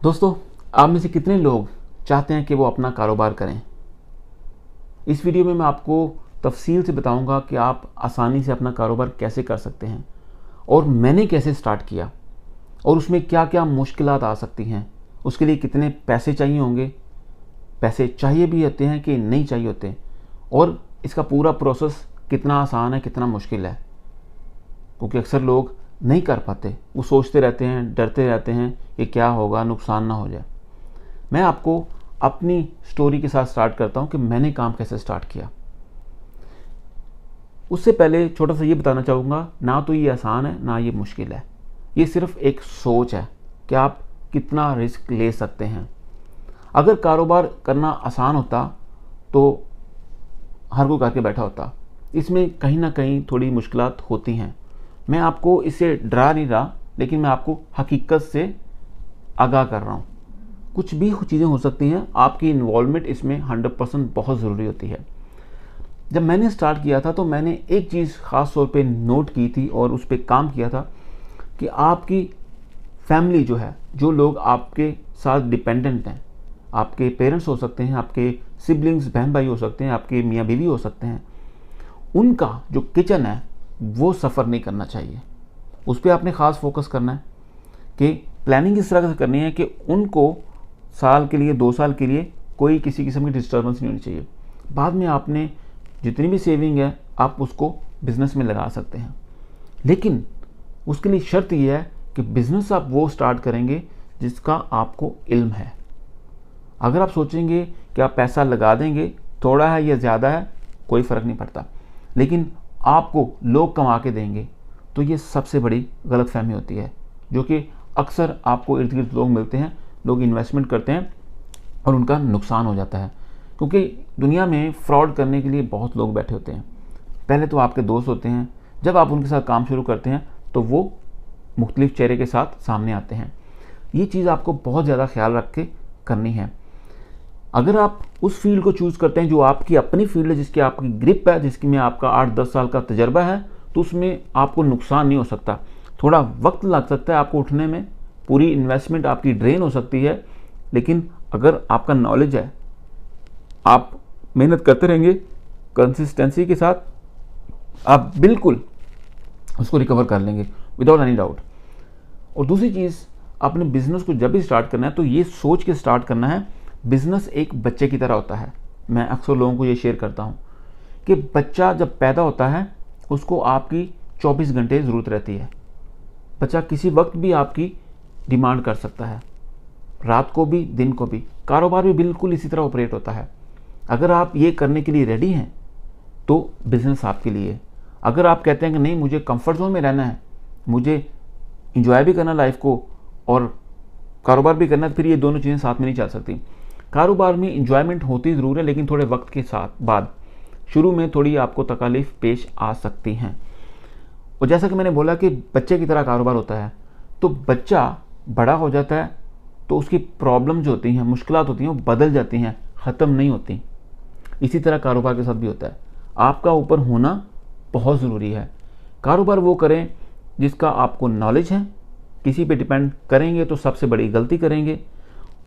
दोस्तों, आप में से कितने लोग चाहते हैं कि वो अपना कारोबार करें? इस वीडियो में मैं आपको तफसील से बताऊंगा कि आप आसानी से अपना कारोबार कैसे कर सकते हैं और मैंने कैसे स्टार्ट किया और उसमें क्या क्या मुश्किलात आ सकती हैं, उसके लिए कितने पैसे चाहिए होंगे, पैसे चाहिए भी होते हैं कि नहीं चाहिए होते, और इसका पूरा प्रोसेस कितना आसान है, कितना मुश्किल है। क्योंकि अक्सर लोग नहीं कर पाते, वो सोचते रहते हैं, डरते रहते हैं कि क्या होगा, नुकसान ना हो जाए। मैं आपको अपनी स्टोरी के साथ स्टार्ट करता हूं कि मैंने काम कैसे स्टार्ट किया। उससे पहले छोटा सा ये बताना चाहूँगा, ना तो ये आसान है ना ये मुश्किल है। ये सिर्फ एक सोच है कि आप कितना रिस्क ले सकते हैं। अगर कारोबार करना आसान होता तो हर कोई करके बैठा होता। इसमें कहीं ना कहीं थोड़ी मुश्किलात होती हैं। मैं आपको इससे डरा नहीं रहा, लेकिन मैं आपको हकीकत से आगाह कर रहा हूँ। कुछ भी चीज़ें हो सकती हैं, आपकी इन्वॉल्वमेंट इसमें 100% बहुत ज़रूरी होती है। जब मैंने स्टार्ट किया था तो मैंने एक चीज़ ख़ास तौर पे नोट की थी और उस पर काम किया था कि आपकी फैमिली जो है, जो लोग आपके साथ डिपेंडेंट हैं, आपके पेरेंट्स हो सकते हैं, आपके सिबलिंग्स बहन भाई हो सकते हैं, आपके मियाँ बीवी हो सकते हैं, उनका जो किचन है वो सफ़र नहीं करना चाहिए। उस पर आपने ख़ास फोकस करना है कि प्लानिंग इस तरह से करनी है कि उनको साल के लिए, 2 साल के लिए कोई किसी किस्म की डिस्टर्बेंस नहीं होनी चाहिए। बाद में आपने जितनी भी सेविंग है आप उसको बिज़नेस में लगा सकते हैं, लेकिन उसके लिए शर्त यह है कि बिज़नेस आप वो स्टार्ट करेंगे जिसका आपको इल्म है। अगर आप सोचेंगे कि आप पैसा लगा देंगे, थोड़ा है या ज़्यादा है कोई फ़र्क नहीं पड़ता, लेकिन आपको लोग कमा के देंगे, तो ये सबसे बड़ी गलतफहमी होती है, जो कि अक्सर आपको इर्द गिर्द लोग मिलते हैं, लोग इन्वेस्टमेंट करते हैं और उनका नुकसान हो जाता है। क्योंकि दुनिया में फ्रॉड करने के लिए बहुत लोग बैठे होते हैं। पहले तो आपके दोस्त होते हैं, जब आप उनके साथ काम शुरू करते हैं तो वो मुख्तलिफ चेहरे के साथ सामने आते हैं। ये चीज़ आपको बहुत ज़्यादा ख्याल रख के करनी है। अगर आप उस फील्ड को चूज़ करते हैं जो आपकी अपनी फील्ड है, जिसकी आपकी ग्रिप है, जिसकी में आपका 8-10 साल का तजर्बा है, तो उसमें आपको नुकसान नहीं हो सकता। थोड़ा वक्त लग सकता है आपको उठने में, पूरी इन्वेस्टमेंट आपकी ड्रेन हो सकती है, लेकिन अगर आपका नॉलेज है, आप मेहनत करते रहेंगे कंसिस्टेंसी के साथ, आप बिल्कुल उसको रिकवर कर लेंगे विदाउट एनी डाउट। और दूसरी चीज़, अपने बिजनेस को जब भी स्टार्ट करना है तो ये सोच के स्टार्ट करना है, बिजनेस एक बच्चे की तरह होता है। मैं अक्सर लोगों को ये शेयर करता हूँ कि बच्चा जब पैदा होता है उसको आपकी 24 घंटे ज़रूरत रहती है। बच्चा किसी वक्त भी आपकी डिमांड कर सकता है, रात को भी, दिन को भी। कारोबार भी बिल्कुल इसी तरह ऑपरेट होता है। अगर आप ये करने के लिए रेडी हैं तो बिज़नेस आपके लिए है। अगर आप कहते हैं कि नहीं, मुझे कंफर्ट जोन में रहना है, मुझे इंजॉय भी करना लाइफ को और कारोबार भी करना, फिर ये दोनों चीज़ें साथ में नहीं चल सकती। कारोबार में इंजॉयमेंट होती ज़रूर है, लेकिन थोड़े वक्त के साथ बाद शुरू में थोड़ी आपको तकालीफ पेश आ सकती हैं। और जैसा कि मैंने बोला कि बच्चे की तरह कारोबार होता है, तो बच्चा बड़ा हो जाता है तो उसकी प्रॉब्लम जो होती हैं, मुश्किलात होती हैं, वो बदल जाती हैं, ख़त्म नहीं होती। इसी तरह कारोबार के साथ भी होता है। आपका ऊपर होना बहुत ज़रूरी है। कारोबार वो करें जिसका आपको नॉलेज है। किसी पे डिपेंड करेंगे तो सबसे बड़ी गलती करेंगे।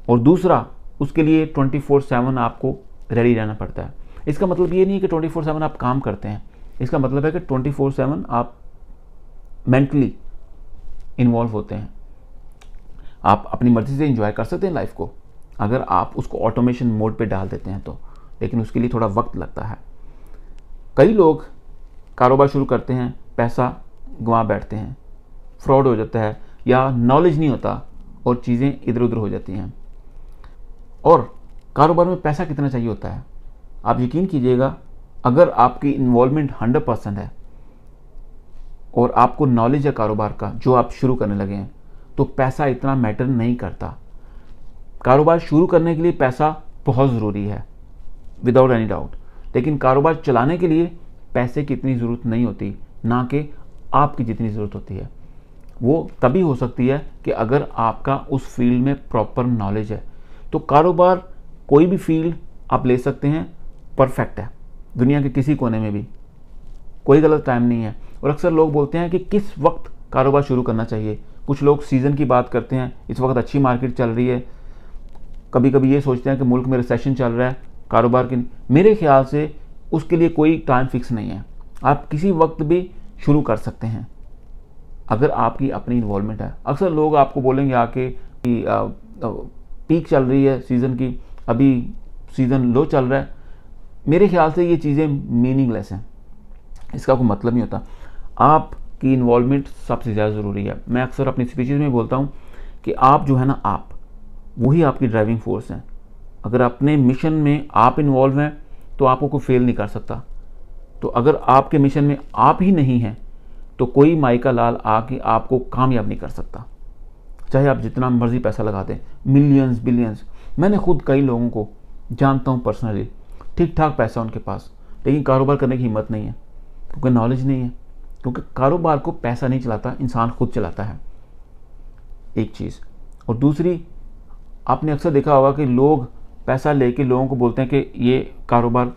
और दूसरा, उसके लिए 24/7 आपको रेडी रहना पड़ता है। इसका मतलब ये नहीं है कि 24/7 आप काम करते हैं, इसका मतलब है कि 24/7 आप मेंटली इन्वॉल्व होते हैं। आप अपनी मर्ज़ी से एंजॉय कर सकते हैं लाइफ को, अगर आप उसको ऑटोमेशन मोड पे डाल देते हैं तो, लेकिन उसके लिए थोड़ा वक्त लगता है। कई लोग कारोबार शुरू करते हैं, पैसा गंवा बैठते हैं, फ्रॉड हो जाता है या नॉलेज नहीं होता और चीज़ें इधर उधर हो जाती हैं। और कारोबार में पैसा कितना चाहिए होता है, आप यकीन कीजिएगा, अगर आपकी इन्वॉल्वमेंट 100% है और आपको नॉलेज है कारोबार का जो आप शुरू करने लगे हैं, तो पैसा इतना मैटर नहीं करता। कारोबार शुरू करने के लिए पैसा बहुत ज़रूरी है विदाउट एनी डाउट, लेकिन कारोबार चलाने के लिए पैसे की इतनी ज़रूरत नहीं होती, ना कि आपकी जितनी ज़रूरत होती है। वो तभी हो सकती है कि अगर आपका उस फील्ड में प्रॉपर नॉलेज है। तो कारोबार कोई भी फील्ड आप ले सकते हैं, परफेक्ट है। दुनिया के किसी कोने में भी कोई गलत टाइम नहीं है। और अक्सर लोग बोलते हैं कि किस वक्त कारोबार शुरू करना चाहिए। कुछ लोग सीज़न की बात करते हैं, इस वक्त अच्छी मार्केट चल रही है, कभी कभी ये सोचते हैं कि मुल्क में रिसेशन चल रहा है, कारोबार की। मेरे ख्याल से उसके लिए कोई टाइम फिक्स नहीं है, आप किसी वक्त भी शुरू कर सकते हैं अगर आपकी अपनी इन्वॉल्वमेंट है। अक्सर लोग आपको बोलेंगे आके कि पीक चल रही है सीज़न की, अभी सीज़न लो चल रहा है। मेरे ख्याल से ये चीज़ें मीनिंगलेस हैं, इसका कोई मतलब नहीं होता। आपकी इन्वॉल्वमेंट सबसे ज़्यादा ज़रूरी है। मैं अक्सर अपनी स्पीचेज़ में बोलता हूँ कि आप जो है ना, आप वही आपकी ड्राइविंग फोर्स हैं। अगर अपने मिशन में आप इन्वॉल्व हैं तो आपको कोई फेल नहीं कर सकता। तो अगर आपके मिशन में आप ही नहीं हैं तो कोई माई का लाल आके आपको कामयाब नहीं कर सकता, चाहे आप जितना मर्जी पैसा लगा दें, मिलियंस बिलियंस। मैंने खुद कई लोगों को जानता हूँ पर्सनली, ठीक ठाक पैसा उनके पास, लेकिन कारोबार करने की हिम्मत नहीं है, क्योंकि नॉलेज नहीं है। क्योंकि कारोबार को पैसा नहीं चलाता, इंसान खुद चलाता है, एक चीज़। और दूसरी, आपने अक्सर देखा होगा कि लोग पैसा लेके लोगों को बोलते हैं कि ये कारोबार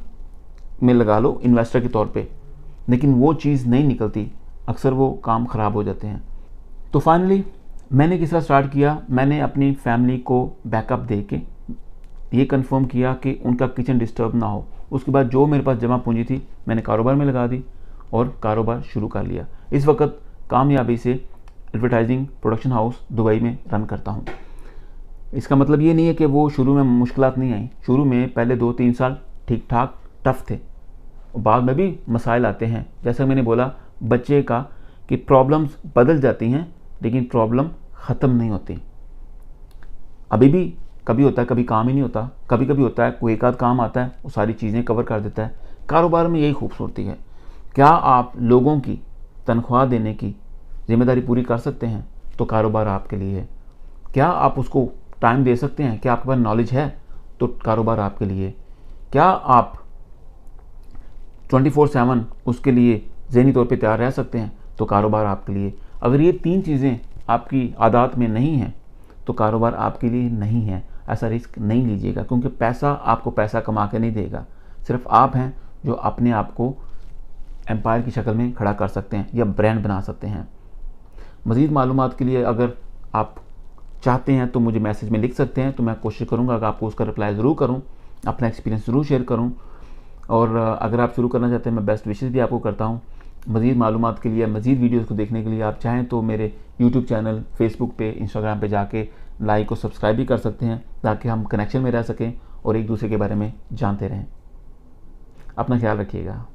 में लगा लो इन्वेस्टर के तौर पे, लेकिन वो चीज़ नहीं निकलती, अक्सर वो काम ख़राब हो जाते हैं। तो फाइनली मैंने किस तरह स्टार्ट किया, मैंने अपनी फैमिली को बैकअप दे के ये कंफर्म किया कि उनका किचन डिस्टर्ब ना हो। उसके बाद जो मेरे पास जमा पूंजी थी मैंने कारोबार में लगा दी और कारोबार शुरू कर लिया। इस वक्त कामयाबी से एडवर्टाइजिंग प्रोडक्शन हाउस दुबई में रन करता हूँ। इसका मतलब ये नहीं है कि वो शुरू में मुश्किलात नहीं आई। शुरू में पहले 2-3 साल ठीक ठाक टफ थे, बाद में भी मसाइल आते हैं। जैसा मैंने बोला बच्चे का कि प्रॉब्लम्स बदल जाती हैं लेकिन प्रॉब्लम ख़त्म नहीं होती। अभी भी कभी होता है, कभी काम ही नहीं होता, कभी कभी होता है कोई एक आध काम आता है, वो सारी चीज़ें कवर कर देता है। कारोबार में यही खूबसूरती है, क्या आप लोगों की तनख्वाह देने की जिम्मेदारी पूरी कर सकते हैं तो कारोबार आपके लिए है। क्या आप उसको टाइम दे सकते हैं, क्या आपके पास नॉलेज है तो कारोबार आपके लिए। क्या आप 24/7 उसके लिए ज़हनी तौर पे तैयार रह सकते हैं तो कारोबार आपके लिए। अगर ये 3 चीज़ें आपकी आदत में नहीं हैं तो कारोबार आपके लिए नहीं है। ऐसा रिस्क नहीं लीजिएगा, क्योंकि पैसा आपको पैसा कमा के नहीं देगा। सिर्फ आप हैं जो अपने आप को एम्पायर की शक्ल में खड़ा कर सकते हैं या ब्रांड बना सकते हैं। मज़ीद मालूमात के लिए अगर आप चाहते हैं तो मुझे मैसेज में लिख सकते हैं, तो मैं कोशिश करूँगा कि आपको उसका रिप्लाई ज़रूर करूँ, अपना एक्सपीरियंस ज़रूर शेयर करूँ। और अगर आप शुरू करना चाहते हैं, मैं बेस्ट विशेज़ भी आपको करता हूँ। मज़ीद मालूमात के लिए, मज़ीद वीडियोज़ को देखने के लिए आप चाहें तो मेरे यूट्यूब चैनल, फेसबुक पे, इंस्टाग्राम पे जाके लाइक और सब्सक्राइब भी कर सकते हैं, ताकि हम कनेक्शन में रह सकें और एक दूसरे के बारे में जानते रहें। अपना ख्याल रखिएगा।